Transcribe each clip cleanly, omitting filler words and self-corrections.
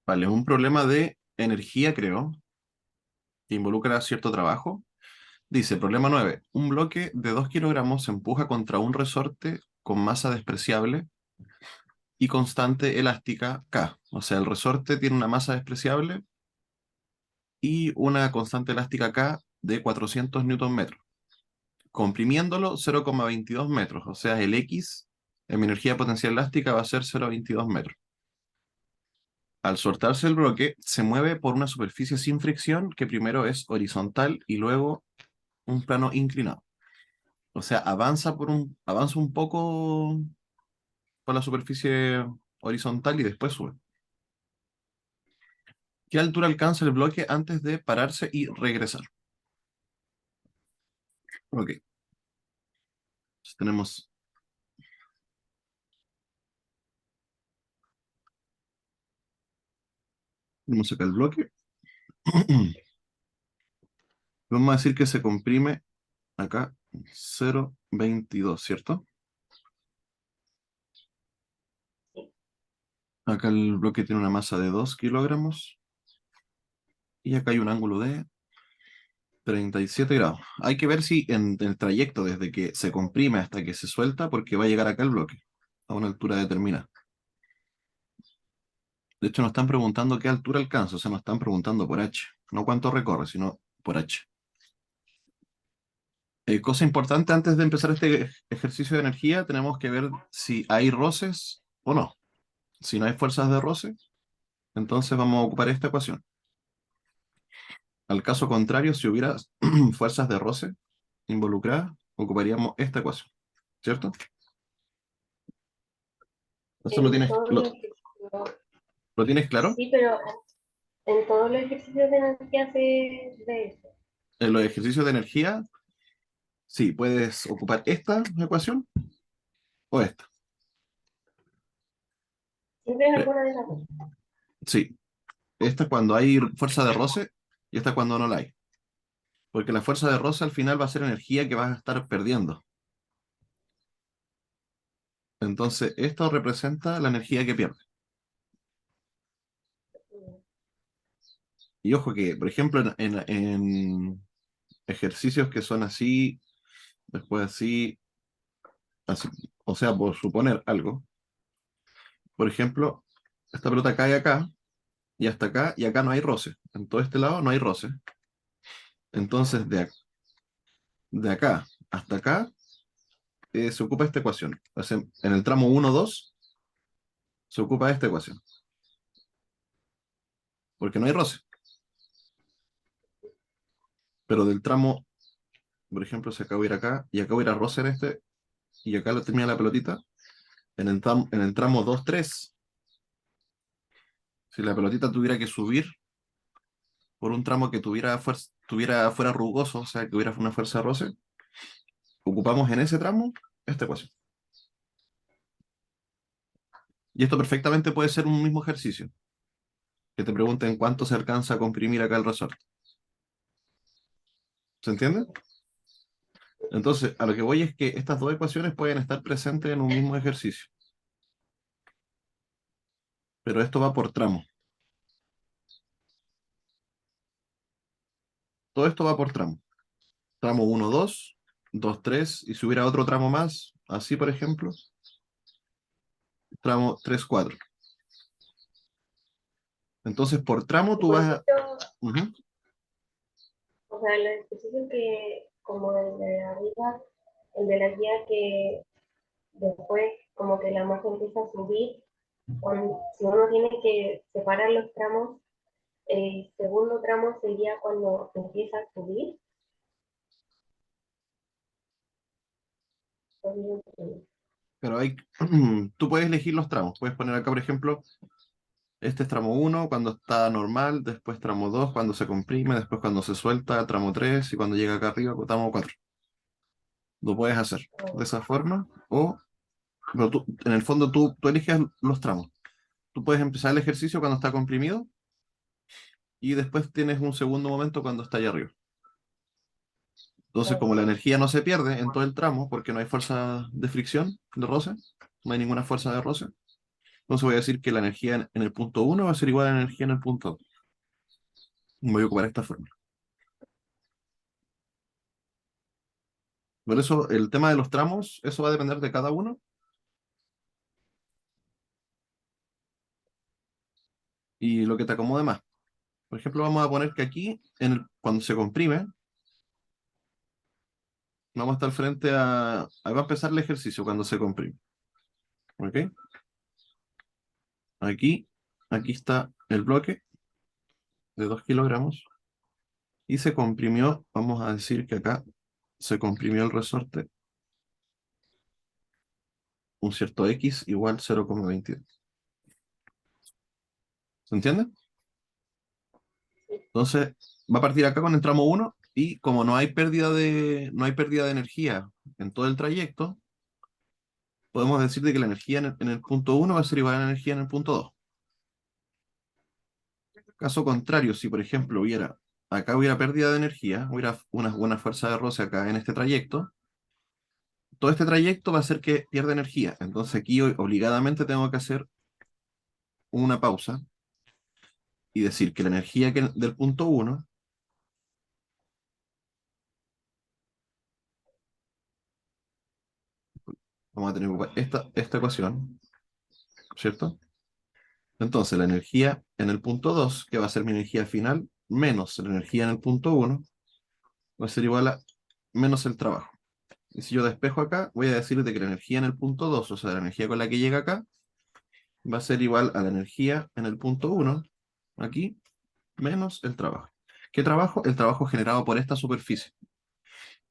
Vale, un problema de energía, creo, que involucra cierto trabajo. Dice, problema 9. Un bloque de 2 kilogramos se empuja contra un resorte con masa despreciable y constante elástica K. O sea, el resorte tiene una masa despreciable y una constante elástica K de 400 newton metros. Comprimiéndolo 0,22 metros. O sea, el X en mi energía potencial elástica va a ser 0,22 metros. Al soltarse el bloque, se mueve por una superficie sin fricción que primero es horizontal y luego un plano inclinado. O sea, avanza un poco por la superficie horizontal y después sube. ¿Qué altura alcanza el bloque antes de pararse y regresar? Ok, entonces tenemos acá el bloque. Vamos a decir que se comprime acá 0,22, ¿cierto? Acá el bloque tiene una masa de 2 kilogramos y acá hay un ángulo de 37 grados. Hay que ver si en el trayecto desde que se comprime hasta que se suelta, porque va a llegar acá el bloque a una altura determinada. De hecho, nos están preguntando qué altura alcanza, o sea, nos están preguntando por H. No cuánto recorre, sino por H. Cosa importante antes de empezar este ejercicio de energía, tenemos que ver si hay roces o no. Si no hay fuerzas de roce, entonces vamos a ocupar esta ecuación. Al caso contrario, si hubiera fuerzas de roce involucradas, ocuparíamos esta ecuación, ¿cierto? ¿Eso En todos los ejercicios, lo tienes claro? sí, pero en todos los ejercicios de energía se ve eso. En los ejercicios de energía, sí, puedes ocupar esta ecuación o esta. Siempre es Eh, alguna de las dos. Sí, esta es cuando hay fuerza de roce y esta es cuando no la hay. Porque la fuerza de roce al final va a ser energía que vas a estar perdiendo. Entonces, esto representa la energía que pierde. Y ojo que, por ejemplo, en ejercicios que son así, después así, así, o sea, por suponer algo, por ejemplo, esta pelota cae acá y hasta acá, y acá no hay roce. En todo este lado no hay roce. Entonces, de acá hasta acá se ocupa esta ecuación. O sea, en el tramo 1, 2 se ocupa esta ecuación, porque no hay roce. Pero del tramo, por ejemplo, si acá hubiera acá, y acá hubiera roce en este, y acá lo termina la pelotita, en el tramo 2, 3, si la pelotita tuviera que subir por un tramo que fuera rugoso, o sea, que hubiera una fuerza de roce, ocupamos en ese tramo esta ecuación. Y esto perfectamente puede ser un mismo ejercicio, que te pregunten cuánto se alcanza a comprimir acá el resorte. ¿Se entiende? Entonces, a lo que voy es que estas dos ecuaciones pueden estar presentes en un mismo ejercicio, pero esto va por tramo. Todo esto va por tramo. Tramo 1, 2, 2, 3, y si hubiera otro tramo más, así por ejemplo, tramo 3, 4. Entonces, por tramo Y tú por vas a... ejemplo, Ujú. o sea, los ejercicios que, como el de arriba, el de la guía que después como que la masa empieza a subir, si uno tiene que separar los tramos, el segundo tramo sería cuando empieza a subir. Pero tú puedes elegir los tramos. Puedes poner acá, por ejemplo, este es tramo 1 cuando está normal, después tramo 2 cuando se comprime, después cuando se suelta, tramo 3 y cuando llega acá arriba, tramo 4. Lo puedes hacer de esa forma o pero en el fondo tú eliges los tramos. Tú puedes empezar el ejercicio cuando está comprimido y después tienes un segundo momento cuando está allá arriba. Entonces, como la energía no se pierde en todo el tramo, porque no hay fuerza de fricción, de roce, no hay ninguna fuerza de roce, Entonces voy a decir que la energía en el punto uno va a ser igual a la energía en el punto 2. Voy a ocupar esta fórmula. Por eso el tema de los tramos, eso va a depender de cada uno. Y lo que te acomode más. Por ejemplo, vamos a poner que aquí, cuando se comprime, vamos a estar frente a... Ahí va a empezar el ejercicio cuando se comprime. ¿Ok? Aquí está el bloque de 2 kilogramos y se comprimió, vamos a decir que acá se comprimió el resorte un cierto X igual 0,22. ¿Se entiende? Entonces, va a partir acá con el tramo 1 y como no hay pérdida de energía en todo el trayecto, podemos decir de que la energía en el punto 1 va a ser igual a la energía en el punto 2. Caso contrario, si por ejemplo acá hubiera pérdida de energía, hubiera una buena fuerza de roce acá en este trayecto, todo este trayecto va a hacer que pierda energía. Entonces aquí obligadamente tengo que hacer una pausa y decir que la energía del punto 1, vamos a tener esta ecuación, ¿cierto? Entonces la energía en el punto 2, que va a ser mi energía final, menos la energía en el punto 1, va a ser igual a menos el trabajo. Y si yo despejo acá, voy a decir de que la energía en el punto 2, o sea, la energía con la que llega acá, va a ser igual a la energía en el punto 1, aquí, menos el trabajo. ¿Qué trabajo? El trabajo generado por esta superficie.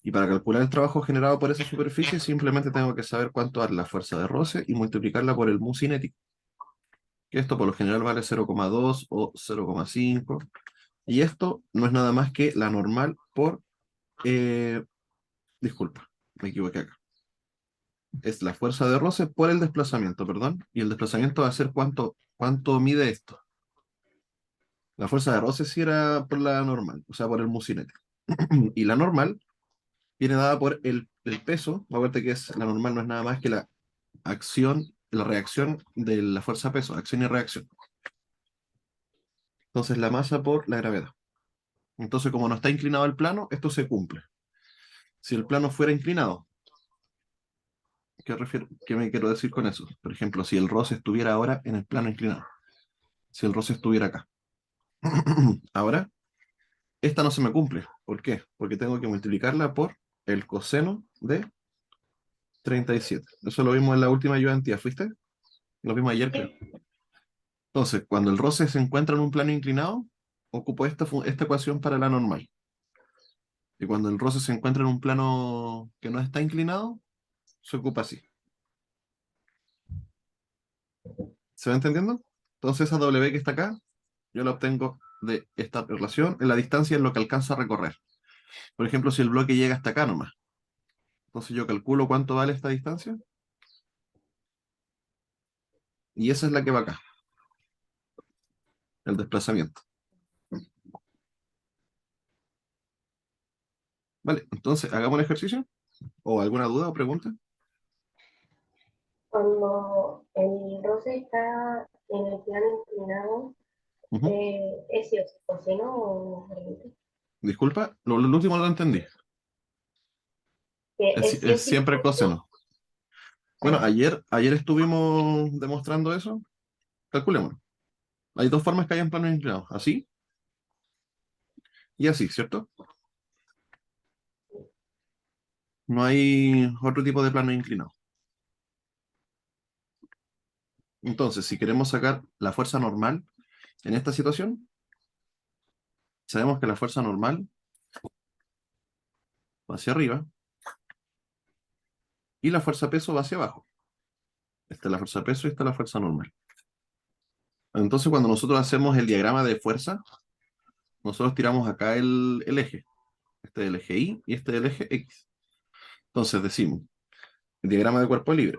Y para calcular el trabajo generado por esa superficie, simplemente tengo que saber cuánto es la fuerza de roce y multiplicarla por el mu cinético, que esto por lo general vale 0,2 o 0,5. Y esto no es nada más que la normal por... eh, disculpa, me equivoqué acá. Es la fuerza de roce por el desplazamiento, perdón. Y el desplazamiento va a ser cuánto mide esto. La fuerza de roce sí era por la normal, o sea, por el mu cinético. Y la normal viene dada por el peso. Acuérdate que la normal no es nada más que la reacción de la fuerza peso, acción y reacción. Entonces la masa por la gravedad. Entonces, como no está inclinado el plano, esto se cumple. Si el plano fuera inclinado, ¿qué me quiero decir con eso? Por ejemplo, si el roce estuviera ahora en el plano inclinado, si el roce estuviera acá. Ahora, esta no se me cumple. ¿Por qué? Porque tengo que multiplicarla por el coseno de 37. Eso lo vimos en la última ayudantía, ¿fuiste? Lo vimos ayer, creo. Entonces, cuando el roce se encuentra en un plano inclinado, ocupo esta ecuación para la normal. Y cuando el roce se encuentra en un plano que no está inclinado, se ocupa así. ¿Se va entendiendo? Entonces esa W que está acá, yo la obtengo de esta relación en la distancia en lo que alcanza a recorrer. Por ejemplo, si el bloque llega hasta acá nomás, entonces yo calculo cuánto vale esta distancia y esa es la que va acá, el desplazamiento. Vale, entonces hagamos el ejercicio. ¿O alguna duda o pregunta? Cuando el roce está en el plano inclinado, Ujú. ¿es sí o sí coseno o variante? Disculpa, lo último no lo entendí. Que Es, es sí o es sí siempre coseno. coseno. Bueno, Ah, ayer estuvimos demostrando eso. Calculémoslo. Hay dos formas que hay en planos inclinados, así y así, ¿cierto? No hay otro tipo de plano inclinado. Entonces, si queremos sacar la fuerza normal en esta situación, sabemos que la fuerza normal va hacia arriba y la fuerza peso va hacia abajo. Esta es la fuerza peso y esta es la fuerza normal. Entonces, cuando nosotros hacemos el diagrama de fuerza, nosotros tiramos acá el eje. Este es el eje Y y este es el eje X. Entonces decimos, el diagrama de cuerpo libre,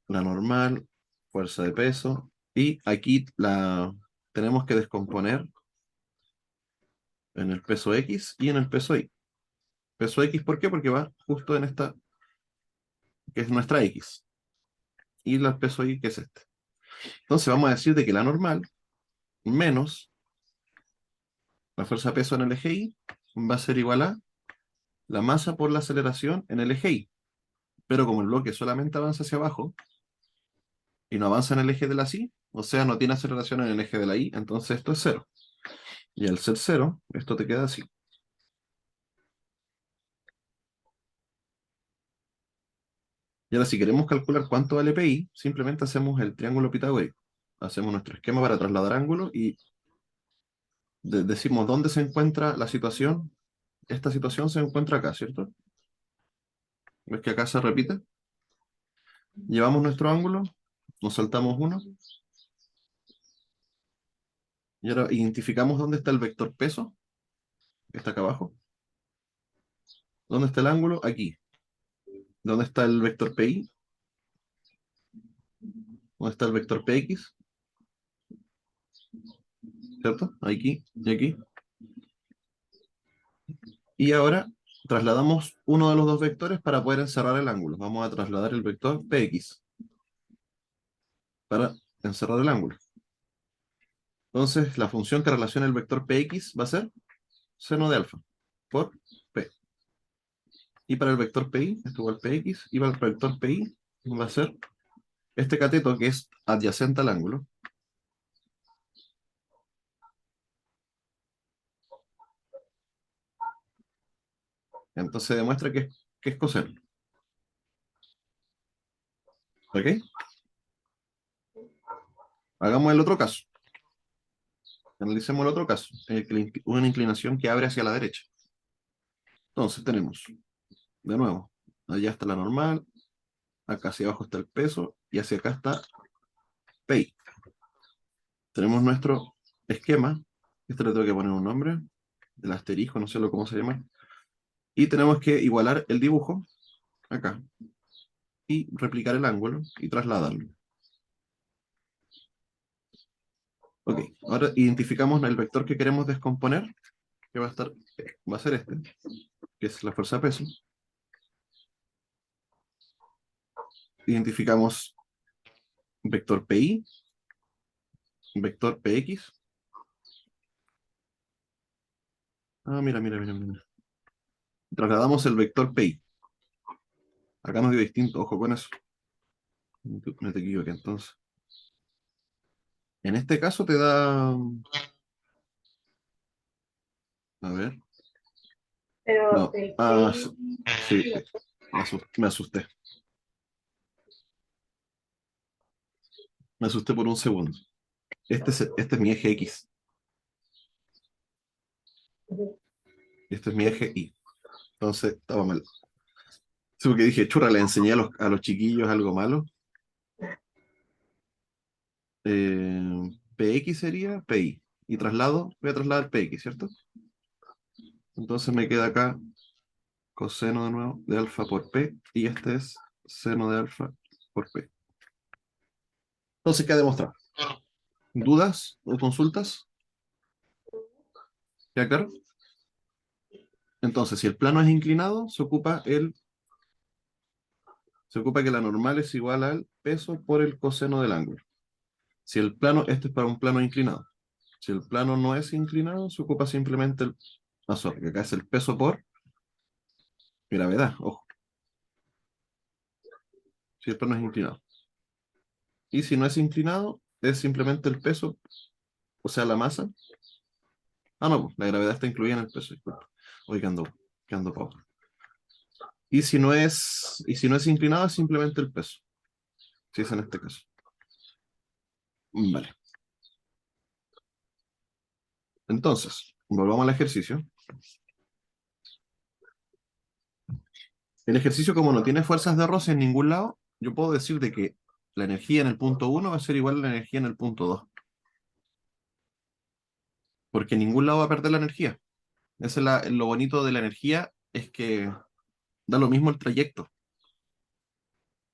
la normal, fuerza de peso, y aquí tenemos que descomponer en el peso X y en el peso Y. Peso X, ¿por qué? Porque va justo en esta, que es nuestra X, y el peso Y, que es este. Entonces vamos a decir de que la normal menos la fuerza de peso en el eje Y va a ser igual a la masa por la aceleración en el eje Y. Pero como el bloque solamente avanza hacia abajo y no avanza en el eje de la Y, o sea, no tiene aceleración en el eje de la Y, entonces esto es cero. Y al ser cero, esto te queda así. Y ahora si queremos calcular cuánto vale PI, simplemente hacemos el triángulo pitagórico. Hacemos nuestro esquema para trasladar ángulos y decimos dónde se encuentra la situación. Esta situación se encuentra acá, ¿cierto? ¿Ves que acá se repite? Llevamos nuestro ángulo, nos saltamos uno, y ahora identificamos dónde está el vector peso, que está acá abajo. ¿Dónde está el ángulo? Aquí. ¿Dónde está el vector PI? ¿Dónde está el vector PX? ¿Cierto? Aquí y aquí. Y ahora trasladamos uno de los dos vectores para poder encerrar el ángulo. Vamos a trasladar el vector PX para encerrar el ángulo. Entonces, la función que relaciona el vector Px va a ser seno de alfa por P. Y para el vector Pi, esto igual Px, y para el vector Pi va a ser este cateto que es adyacente al ángulo. Entonces demuestra que es coseno. ¿Ok? Hagamos el otro caso. Analicemos el otro caso. Una inclinación que abre hacia la derecha. Entonces tenemos, de nuevo, allá está la normal, acá hacia abajo está el peso, y hacia acá está Pi. Tenemos nuestro esquema. Este le tengo que poner un nombre, el asterisco, no sé cómo se llama. Y tenemos que igualar el dibujo, acá, y replicar el ángulo y trasladarlo. Ok, ahora identificamos el vector que queremos descomponer, que va a ser este, que es la fuerza de peso. Identificamos vector PI, vector PX. Ah, mira. Trasladamos el vector PI. Acá nos dio distinto, ojo con eso. No te equivoqué entonces. En este caso te da... A ver. Pero No. el Ah, PI, sí. Me asusté. Me asusté por un segundo. Este es mi eje X. Este es mi eje Y. Entonces, estaba mal. Sí, porque dije, churra, le enseñé a los chiquillos algo malo. PX sería PI. Y voy a trasladar PX, ¿cierto? Entonces me queda acá coseno de nuevo de alfa por P. Y este es seno de alfa por P. Entonces, ¿qué ha demostrado? ¿Dudas o consultas? ¿Ya claro? Entonces, si el plano es inclinado, se ocupa que la normal es igual al peso por el coseno del ángulo. Si el plano, este es para un plano inclinado. Si el plano no es inclinado, se ocupa simplemente sorry, que acá es el peso por gravedad, ojo, si el plano es inclinado. Y si no es inclinado, es simplemente el peso, o sea, la masa. Ah, no, pues, la gravedad está incluida en el peso, disculpa. Hoy que ando poco. Y si no es inclinado, es simplemente el peso, si es en este caso. Vale. Entonces, volvamos al ejercicio. El ejercicio, como no tiene fuerzas de roce en ningún lado, yo puedo decir de que la energía en el punto 1 va a ser igual a la energía en el punto 2, porque en ningún lado va a perder la energía. Ese es lo bonito de la energía, es que da lo mismo el trayecto.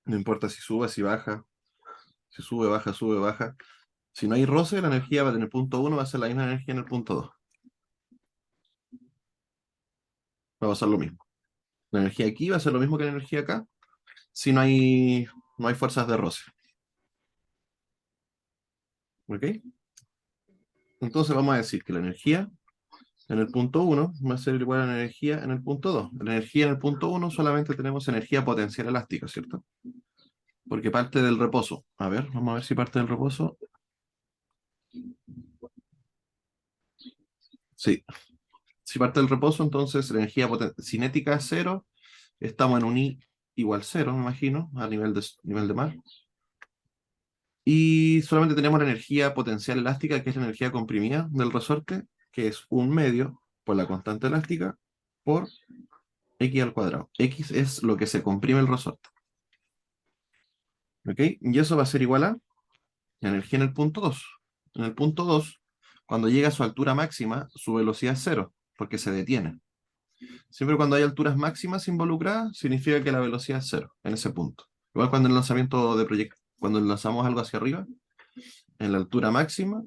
No importa si sube, si baja, si sube, baja, sube, baja. Si no hay roce, la energía en el punto 1 va a ser la misma energía en el punto 2. Va a pasar lo mismo. La energía aquí va a ser lo mismo que la energía acá, si no hay fuerzas de roce. ¿Ok? Entonces vamos a decir que la energía en el punto uno va a ser igual a la energía en el punto 2. La energía en el punto uno solamente tenemos energía potencial elástica, ¿cierto? Porque parte del reposo. A ver, vamos a ver si parte del reposo. Sí, si parte del reposo, entonces la energía cinética es cero. Estamos en un I igual cero, me imagino, a nivel de mar. Y solamente tenemos la energía potencial elástica, que es la energía comprimida del resorte, que es un medio por la constante elástica por x al cuadrado. X es lo que se comprime el resorte. ¿Ok? Y eso va a ser igual a la energía en el punto 2. En el punto 2, cuando llega a su altura máxima, su velocidad es cero, porque se detiene. Siempre cuando hay alturas máximas involucradas, significa que la velocidad es cero en ese punto. Igual cuando el lanzamiento de proyecto, cuando lanzamos algo hacia arriba, en la altura máxima,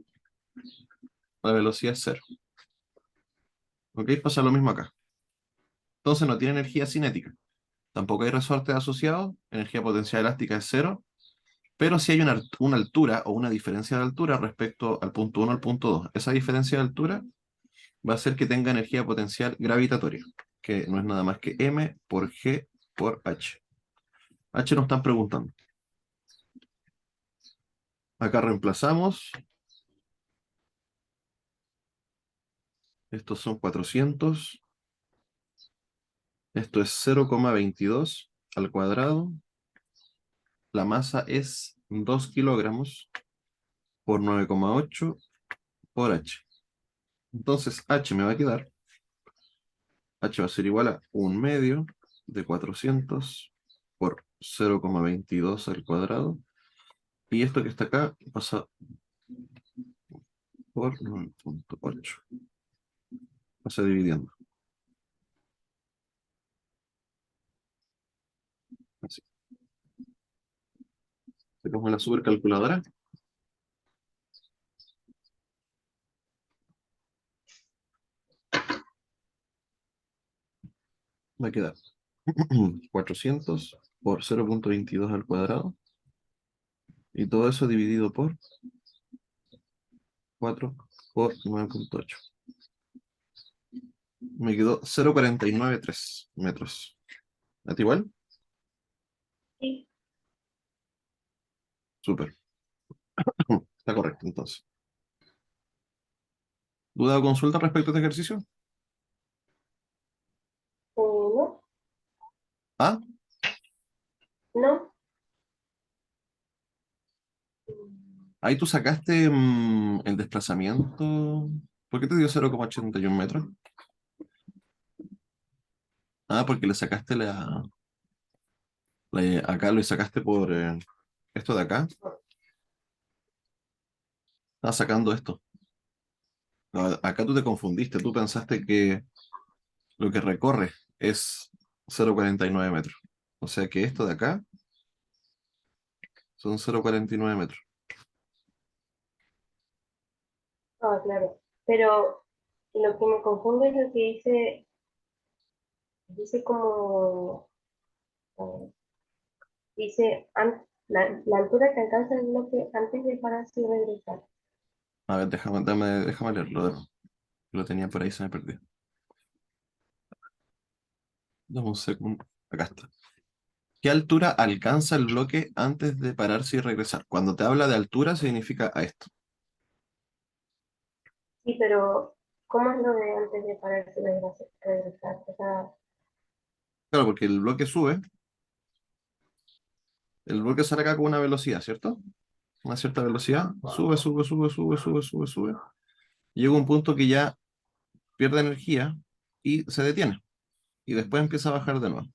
la velocidad es cero. ¿Ok? Pasa lo mismo acá. Entonces no tiene energía cinética. Tampoco hay resortes asociados. Energía potencial elástica es cero. Pero sí hay una altura o una diferencia de altura respecto al punto uno al punto 2. Esa diferencia de altura va a hacer que tenga energía potencial gravitatoria, que no es nada más que m por g por h. H nos están preguntando. Acá reemplazamos. Estos son 400. Esto es 0,22 al cuadrado. La masa es 2 kilogramos por 9,8 por h. Entonces h me va a quedar. H va a ser igual a un medio de 400 por 0,22 al cuadrado. Y esto que está acá pasa por 9,8. Pasa dividiendo. Así. Sacamos la supercalculadora. Va a quedar 400 por 0,22 al cuadrado. Y todo eso dividido por 4 por 9,8. Me quedó 0,493 metros. ¿A ti igual? Sí, Súper. Está correcto, entonces. ¿Duda o consulta respecto a este ejercicio? no, Ah, no. ahí tú sacaste el desplazamiento. ¿Por qué te dio 0,81 metros? Ah, porque le sacaste acá lo sacaste por esto de acá. Estaba sacando esto. No, acá tú te confundiste. Tú pensaste que lo que recorre es 0,49 metros. O sea que esto de acá son 0,49 metros. Ah, claro. Pero lo que me confunde es lo que dice como, a ver, dice la altura que alcanza el bloque antes de pararse y regresar. A ver, déjame leerlo de nuevo. Lo tenía por ahí, se me perdió. Dame un segundo. Acá está. ¿Qué altura alcanza el bloque antes de pararse y regresar? Cuando te habla de altura significa a esto. Sí, pero ¿cómo es lo de antes de pararse y regresar? O sea, Claro, porque el bloque sube, el bloque sale acá con una velocidad, ¿cierto? Una cierta velocidad, sube, sube, sube, sube, sube, sube, sube. Llega un punto que ya pierde energía y se detiene. Y después empieza a bajar de nuevo.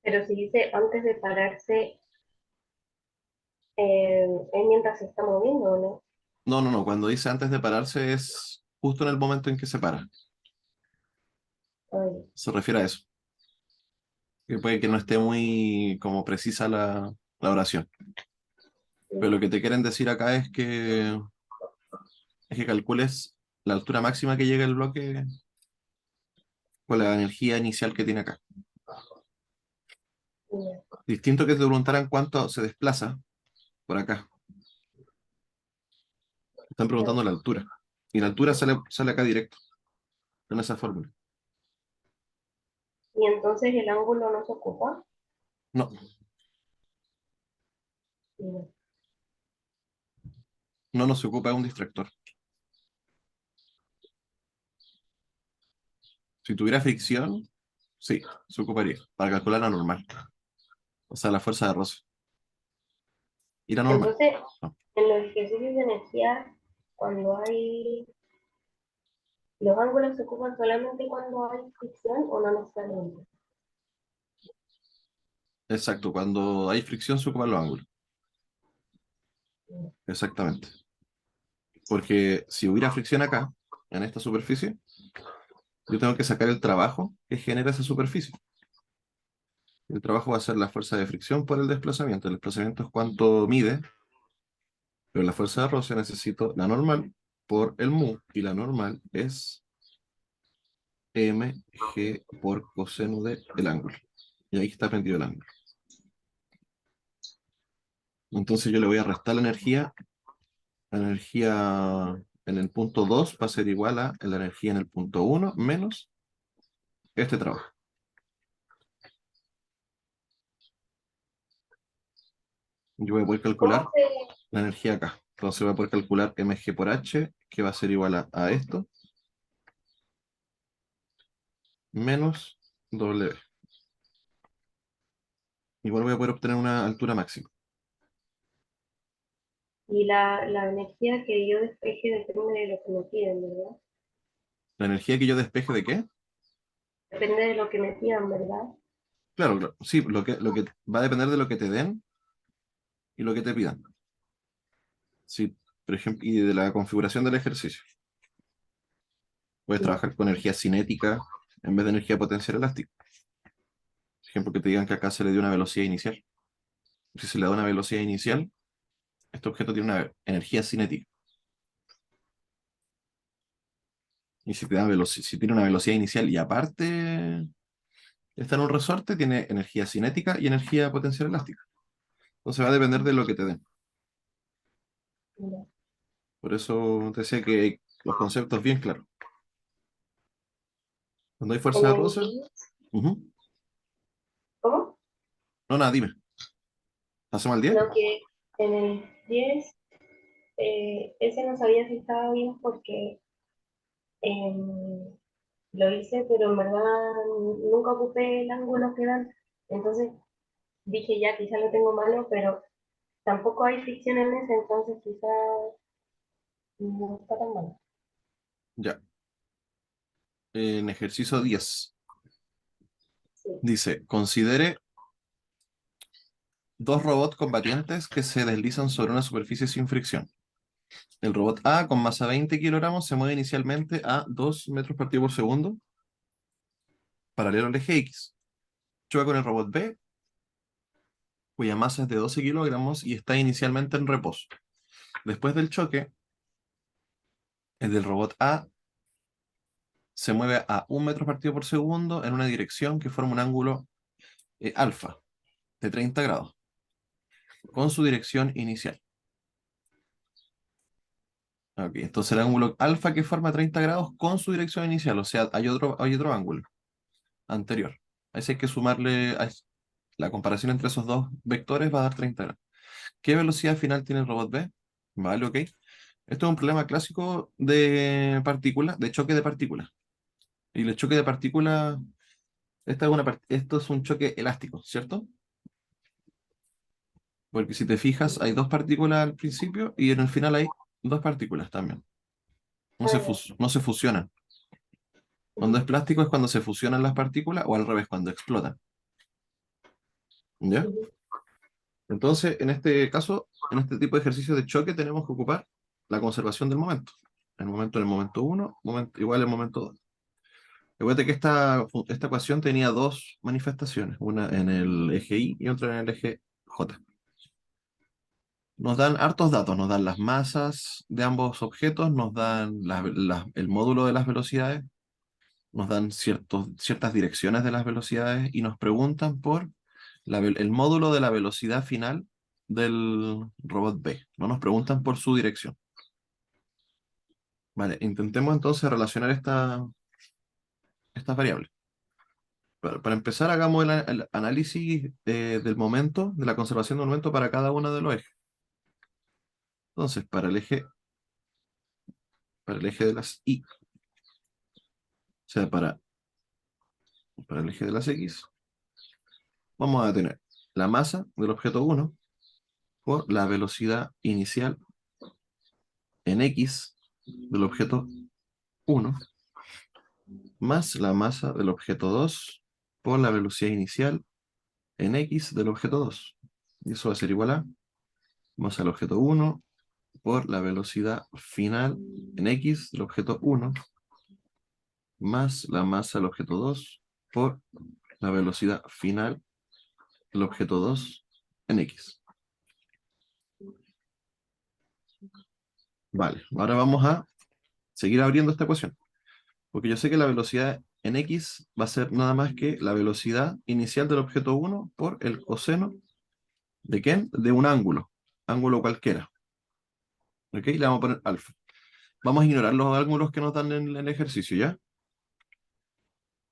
pero si dice antes de pararse, es mientras se está moviendo, ¿no? No, no, no. Cuando dice antes de pararse es justo en el momento en que se para. Ay, Se refiere a eso. Que puede que no esté muy como precisa la oración. Pero sí. lo que te quieren decir acá es que calcules la altura máxima que llega el bloque con la energía inicial que tiene acá. Ya. Distinto que te preguntaran cuánto se desplaza por acá. Están preguntando la altura. Y la altura sale acá directo, en esa fórmula. Y entonces el ángulo no se ocupa. No, Ya. no nos ocupa un distractor. Si tuviera fricción, sí, se ocuparía para calcular la normal. O sea, la fuerza de roce. Y la normal. Entonces, No. en los ejercicios de energía, cuando hay, los ángulos se ocupan solamente cuando hay fricción o no necesariamente. Exacto, cuando hay fricción se ocupan los ángulos. Ya. Exactamente. Porque si hubiera fricción acá, en esta superficie, yo tengo que sacar el trabajo que genera esa superficie. El trabajo va a ser la fuerza de fricción por el desplazamiento. El desplazamiento es cuánto mide, pero la fuerza de roce necesito la normal por el mu, y la normal es mg por coseno del ángulo. Y ahí está prendido el ángulo. Entonces yo le voy a restar la energía en el punto 2 va a ser igual a la energía en el punto uno menos este trabajo. Yo voy a poder ¿Cómo calcular se, la energía acá. Entonces voy a poder calcular mg por h, que va a ser igual a esto, menos w. Igual voy a poder obtener una altura máxima. y la energía que yo despeje depende de lo que me piden, ¿verdad? ¿La energía que yo despeje de qué? Depende de lo que me pidan, ¿verdad? Claro, claro. Sí, lo que va a depender de lo que te den y lo que te pidan. Sí, por ejemplo, y de la configuración del ejercicio. Puedes Ya. trabajar con energía cinética en vez de energía potencial elástica. Por ejemplo, que te digan que acá se le dio una velocidad inicial. Si se le da una velocidad inicial, este objeto tiene una energía cinética. Y si te da si tiene una velocidad inicial y aparte está en un resorte, tiene energía cinética y energía potencial elástica. Entonces va a depender de lo que te den. Ya. Por eso te decía que los conceptos bien claros. Cuando hay En fuerza de el roce, 10, ujú. ¿cómo? No, nada, dime. ¿Hacemos el 10? Lo que en el 10, ese no sabía si estaba bien porque em, lo hice, pero en verdad nunca ocupé el ángulo que dan. Entonces dije, ya, quizá lo tengo malo, pero tampoco hay fricción en ese, entonces quizá no está tan malo. Ya. En ejercicio 10 Sí. dice, considere dos robots combatientes que se deslizan sobre una superficie sin fricción. El robot A, con masa 20 kilogramos, se mueve inicialmente a 2 metros partido por segundo, paralelo al eje X. Choca con el robot B, cuya masa es de 12 kilogramos y está inicialmente en reposo. Después del choque, el del robot A se mueve a 1 metro partido por segundo en una dirección que forma un ángulo alfa de 30 grados, con su dirección inicial. Ok, entonces el ángulo alfa que forma 30 grados con su dirección inicial, o sea, hay otro ángulo anterior. A ese hay que sumarle, la comparación entre esos dos vectores va a dar 30 grados. ¿Qué velocidad final tiene el robot B? Vale, ok. Esto es un problema clásico de partículas, de choque de partículas. Y el choque de partículas, esto es un choque elástico, ¿cierto? Porque si te fijas, hay dos partículas al principio y en el final hay dos partículas también. Ah, ya. No se fusionan. Cuando es Ujú, plástico es cuando se fusionan las partículas o al revés, cuando explotan. ¿Ya? ujú, Entonces, en este caso, en este tipo de ejercicios de choque, tenemos que ocupar la conservación del momento. El momento en el momento uno, igual el momento 2. Recuerda que esta ecuación tenía dos manifestaciones, una en el eje Y y otra en el eje J. Nos dan hartos datos, nos dan las masas de ambos objetos, nos dan el módulo de las velocidades, nos dan ciertas direcciones de las velocidades y nos preguntan por el módulo de la velocidad final del robot B. No nos preguntan por su dirección. Vale, intentemos entonces relacionar estas variables. Para empezar, hagamos el análisis del momento, de la conservación del momento para cada uno de los ejes. Entonces, para el eje de las Y, o sea, para el eje de las X, vamos a tener la masa del objeto 1 por la velocidad inicial en X del objeto 1 más la masa del objeto 2 por la velocidad inicial en X del objeto 2. Y eso va a ser igual a masa del objeto 1 por la velocidad final en X del objeto 1 más la masa del objeto 2 por la velocidad final del objeto 2 en X. Vale, ahora vamos a seguir abriendo esta ecuación. Porque yo sé que la velocidad en X va a ser nada más que la velocidad inicial del objeto 1 por el coseno de ¿qué? De un ángulo cualquiera. ¿Ok? Le vamos a poner alfa. Vamos a ignorar los ángulos que nos dan en el ejercicio, ¿ya?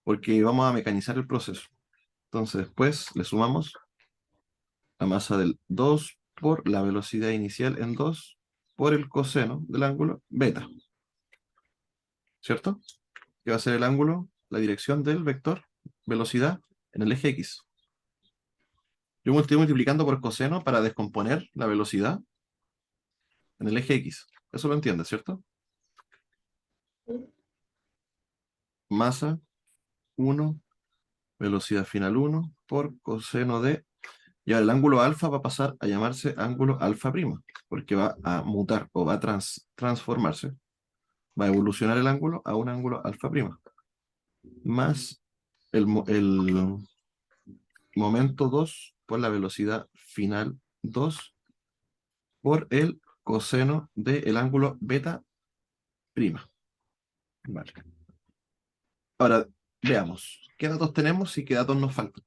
Porque vamos a mecanizar el proceso. Entonces después le sumamos la masa del 2 por la velocidad inicial en 2 por el coseno del ángulo beta. ¿Cierto? Que va a ser el ángulo, la dirección del vector velocidad en el eje X. Yo me estoy multiplicando por coseno para descomponer la velocidad en el eje X. Eso lo entiendes, ¿cierto? ¿sí? Masa 1, velocidad final 1 por coseno de... Ya el ángulo alfa va a pasar a llamarse ángulo alfa prima, porque va a mutar o va a transformarse. Va a evolucionar el ángulo a un ángulo alfa prima. Más el momento 2 por la velocidad final 2 por el coseno del ángulo beta prima. Vale. Ahora, veamos, ¿qué datos tenemos y qué datos nos faltan?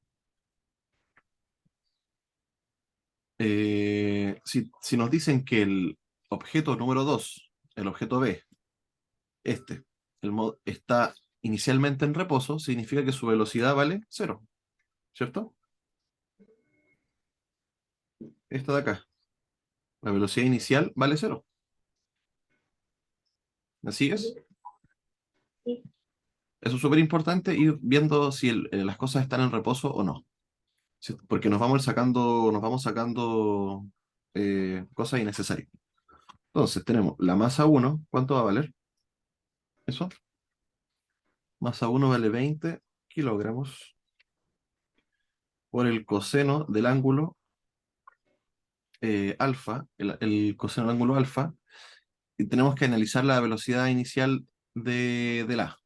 Si nos dicen que el objeto número 2, el objeto B, este, está inicialmente en reposo, significa que su velocidad vale 0, ¿cierto? Esta de acá, la velocidad inicial vale 0. ¿Así es? Sí. Eso es súper importante ir viendo si las cosas están en reposo o no. Porque nos vamos sacando cosas innecesarias. Entonces tenemos la masa 1, ¿cuánto va a valer? Eso. Masa 1 vale 20 kilogramos por el coseno del ángulo alfa, el coseno del ángulo alfa, y tenemos que analizar la velocidad inicial del A.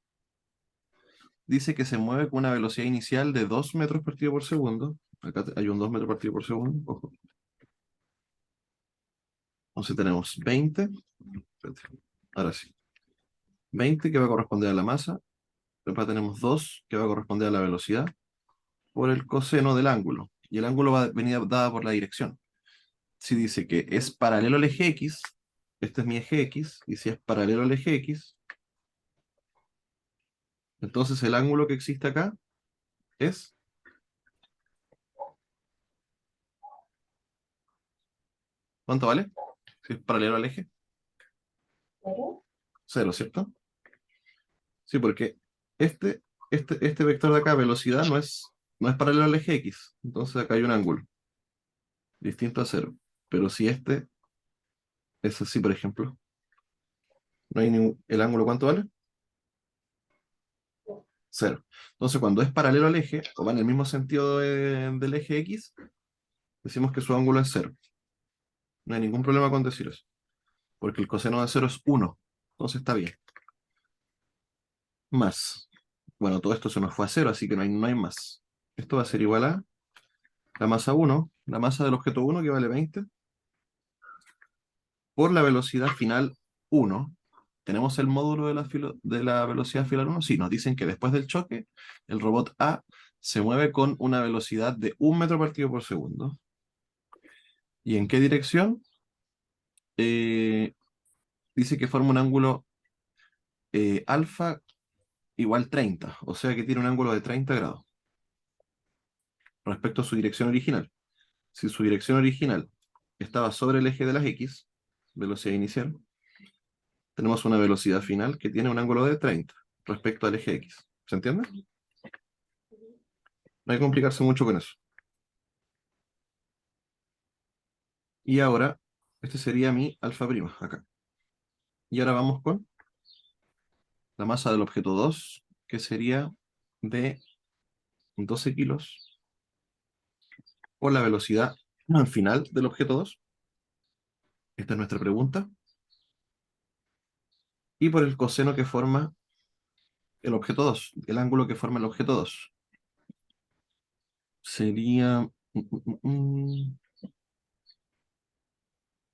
Dice que se mueve con una velocidad inicial de 2 metros partido por segundo. Acá hay un 2 metros partido por segundo. Ojo. Entonces tenemos 20. Espérate, ahora sí. 20 que va a corresponder a la masa. Después tenemos 2 que va a corresponder a la velocidad por el coseno del ángulo. Y el ángulo va a venir dada por la dirección. Si dice que es paralelo al eje X, este es mi eje X, y si es paralelo al eje X, entonces el ángulo que existe acá es, ¿cuánto vale? Si es paralelo al eje, ¿Pero? 0, ¿cierto? Sí, porque este vector de acá, velocidad, no es paralelo al eje X, entonces acá hay un ángulo distinto a 0. Pero si este es así, por ejemplo, no hay ¿el ángulo cuánto vale? 0. Entonces, cuando es paralelo al eje, o va en el mismo sentido del eje X, decimos que su ángulo es 0. No hay ningún problema con decir eso, porque el coseno de 0 es 1. Entonces está bien. Más. Bueno, todo esto se nos fue a 0, así que no hay más. Esto va a ser igual a la masa 1, la masa del objeto 1, que vale 20, por la velocidad final 1. ¿Tenemos el módulo de la velocidad final 1? Sí, nos dicen que después del choque, el robot A se mueve con una velocidad de 1 metro partido por segundo. ¿Y en qué dirección? Eh, Dice que forma un ángulo alfa igual 30, o sea que tiene un ángulo de 30 grados respecto a su dirección original. Si su dirección original estaba sobre el eje de las X, velocidad inicial, tenemos una velocidad final que tiene un ángulo de 30 respecto al eje X. ¿Se entiende? No hay que complicarse mucho con eso. Y ahora, este sería mi alfa prima, acá. Y ahora vamos con la masa del objeto 2, que sería de 12 kilos, por la velocidad al final del objeto 2. Esta es nuestra pregunta. Y por el coseno que forma el objeto 2, el ángulo que forma el objeto 2. Sería...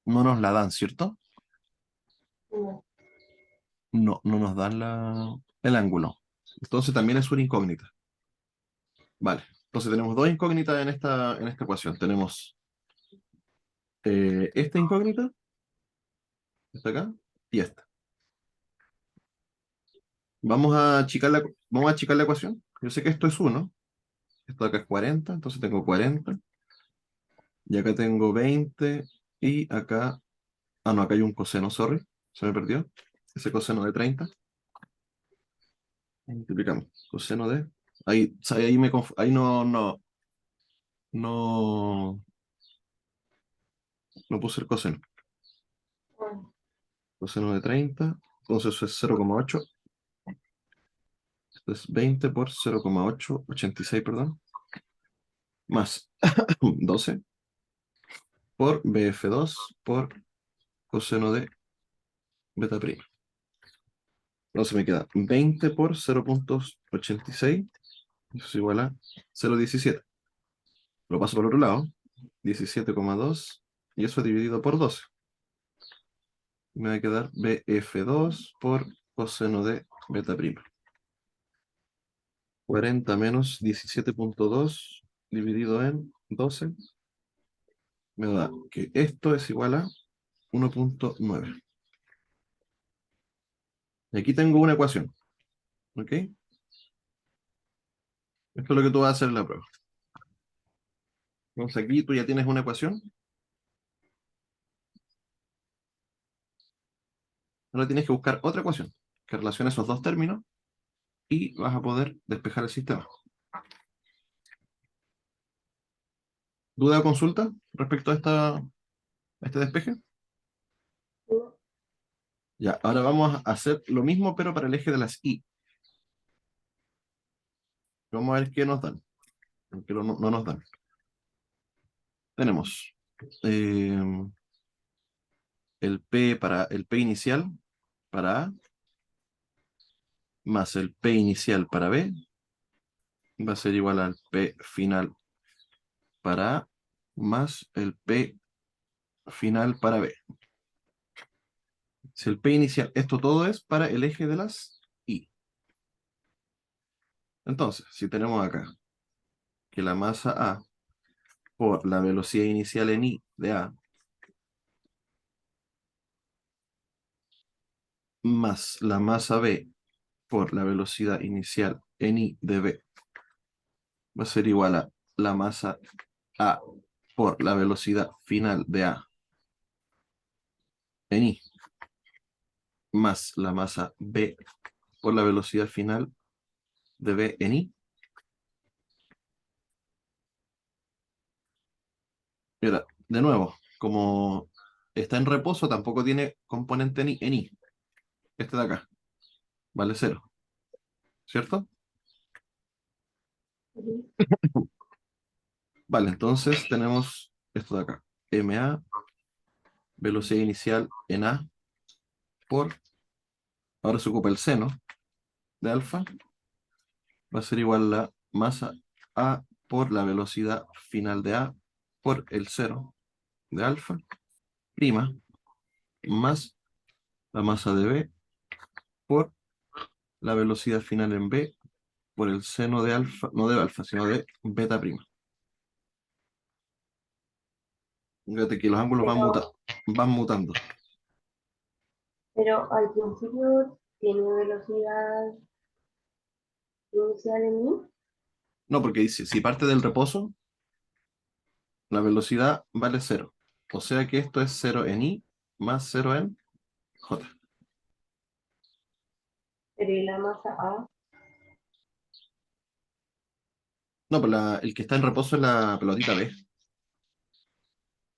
No nos la dan, ¿cierto? No, No, no nos dan el ángulo. Entonces también es una incógnita. Vale. Entonces tenemos dos incógnitas en esta ecuación. Tenemos esta incógnita, esta acá, y esta. Vamos a achicar la ecuación. Yo sé que esto es 1. Esto de acá es 40, entonces tengo 40. Y acá tengo 20. Y acá... Ah, no, acá hay un coseno, sorry. Se me perdió. Ese coseno de 30. Multiplicamos. Coseno de... Ahí no, no puse el coseno. bueno, Coseno de 30. Entonces eso es 0,8. Esto es 20 por 0,886, perdón. Más 12 por BF2 por coseno de beta prima. Entonces me queda 20 por 0,86. Eso es igual a 0,17. Lo paso por el otro lado. 17,2. Y eso dividido por 12. Me va a quedar BF2 por coseno de beta prima. 40 menos 17,2 dividido en 12 me da que esto es igual a 1,9. Y aquí tengo una ecuación, ¿ok? Esto es lo que tú vas a hacer en la prueba. Entonces aquí tú ya tienes una ecuación. Ahora tienes que buscar otra ecuación que relacione esos dos términos y vas a poder despejar el sistema. ¿Duda o consulta respecto a este despeje? no, Ya, ahora vamos a hacer lo mismo, pero para el eje de las Y. Vamos a ver qué nos dan, porque no nos dan. Tenemos eh, el P inicial para A, más el P inicial para B, va a ser igual al P final para A, más el P final para B. Si el P inicial, esto todo es para el eje de las Y. Entonces, si tenemos acá que la masa A por la velocidad inicial en I de A, más la masa B por la velocidad inicial en I de B, va a ser igual a la masa A por la velocidad final de A en I, más la masa B por la velocidad final de B en I. Y ahora, de nuevo, como está en reposo, tampoco tiene componente en I. Este de acá vale 0, ¿cierto? ujú, Vale, entonces tenemos esto de acá. MA, velocidad inicial en A, por, ahora se ocupa el seno de alfa, va a ser igual a la masa A por la velocidad final de A por el cero de alfa, prima, más la masa de B por la velocidad final en B por el seno de alfa, no de alfa, sino de beta prima. Fíjate que los ángulos Pero, van mutando. pero al principio tiene velocidad inicial en mí. No, porque dice, si parte del reposo, la velocidad vale cero. O sea que esto es cero en i más cero en j. Pero ¿y la masa A? No, pues el que está en reposo es la pelotita B.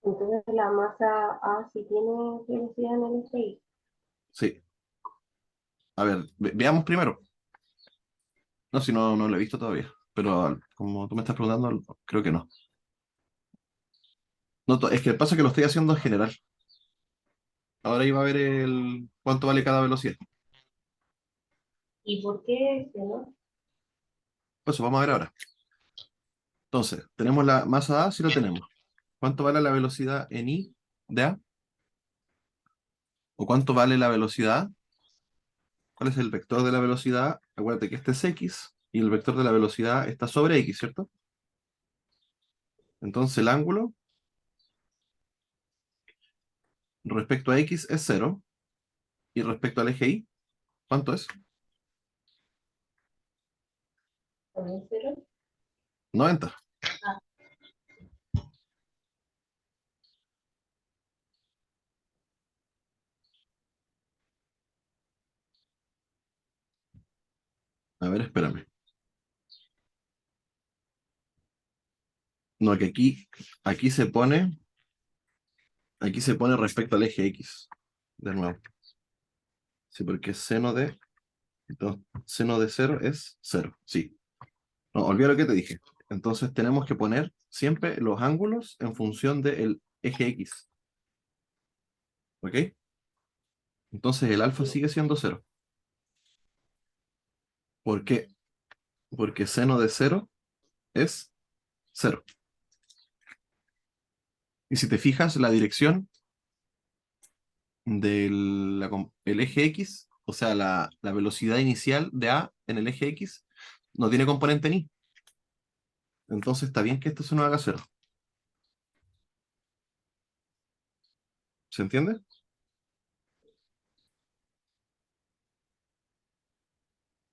Entonces la masa A sí tiene velocidad en el SI. Sí. A ver, veamos primero. No, si no, no lo he visto todavía. Pero como tú me estás preguntando, creo que no. No, es que pasa que lo estoy haciendo en general. Ahora iba a ver cuánto vale cada velocidad. ¿Y por qué ese, no? Pues eso, vamos a ver ahora. Entonces, tenemos la masa A, sí lo tenemos. ¿Cuánto vale la velocidad en I de A? ¿O cuánto vale la velocidad A? ¿Cuál es el vector de la velocidad? Acuérdate que este es X y el vector de la velocidad está sobre X, ¿cierto? Entonces el ángulo respecto a X es cero y respecto al eje Y, ¿cuánto es? ¿También cero? 90. Ah, A ver, espérame. No, que aquí se pone respecto al eje X. De nuevo. Sí, porque entonces, seno de cero es cero. Sí. No, olvida lo que te dije. Entonces tenemos que poner siempre los ángulos en función del eje X. ¿Ok? Entonces el alfa sí. sigue siendo cero. ¿Por qué? Porque seno de cero es cero. Y si te fijas, la dirección el eje X, o sea, la velocidad inicial de A en el eje X, no tiene componente ni. Entonces está bien que esto se nos haga cero. ¿Se entiende?